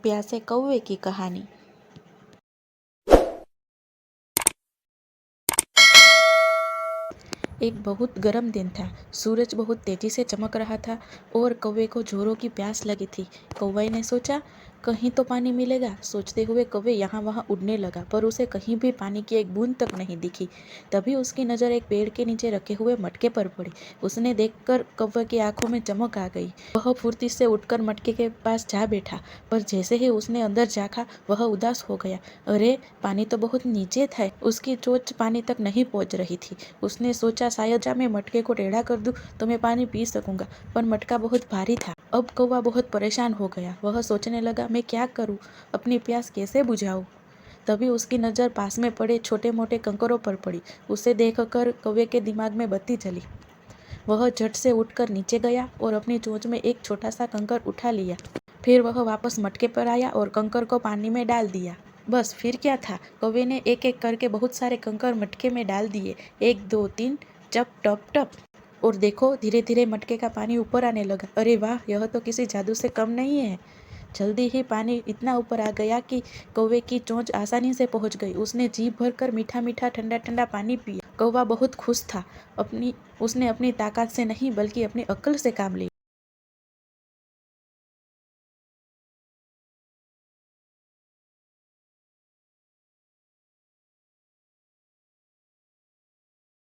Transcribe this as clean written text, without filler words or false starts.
प्यासे कौवे की कहानी। एक बहुत गर्म दिन था। सूरज बहुत तेजी से चमक रहा था और कौवे को जोरों की प्यास लगी थी। कौवे ने सोचा कहीं तो पानी मिलेगा। सोचते हुए कौवे यहाँ वहाँ उड़ने लगा, पर उसे कहीं भी पानी की एक बूंद तक नहीं दिखी। तभी उसकी नज़र एक पेड़ के नीचे रखे हुए मटके पर पड़ी। उसने देखकर कौवे की आंखों में चमक आ गई। वह फुर्ती से उठकर मटके के पास जा बैठा, पर जैसे ही उसने अंदर झाँका वह उदास हो गया। अरे, पानी तो बहुत नीचे था। उसकी चोंच पानी तक नहीं पहुँच रही थी। उसने सोचा शायद मैं मटके को टेढ़ा कर दूं तो मैं पानी पी सकूंगा, पर मटका बहुत भारी था। अब कौवा बहुत परेशान हो गया। वह सोचने लगा, मैं क्या करूं, अपनी प्यास कैसे बुझाऊं। तभी उसकी नज़र पास में पड़े छोटे मोटे कंकरों पर पड़ी। उसे देखकर कौवे के दिमाग में बत्ती जली। वह झट से उठकर नीचे गया और अपनी चोंच में एक छोटा सा कंकर उठा लिया। फिर वह वापस मटके पर आया और कंकर को पानी में डाल दिया। बस फिर क्या था, कौवे ने एक एक करके बहुत सारे कंकर मटके में डाल दिए। 1 2 3, चप टप टप। और देखो, धीरे धीरे मटके का पानी ऊपर आने लगा। अरे वाह, यह तो किसी जादू से कम नहीं है। जल्दी ही पानी इतना ऊपर आ गया कि कौवे की चोंच आसानी से पहुंच गई। उसने जी भरकर मीठा मीठा ठंडा ठंडा पानी पिया। कौवा बहुत खुश था। उसने अपनी ताकत से नहीं बल्कि अपनी अक्ल से काम लिया।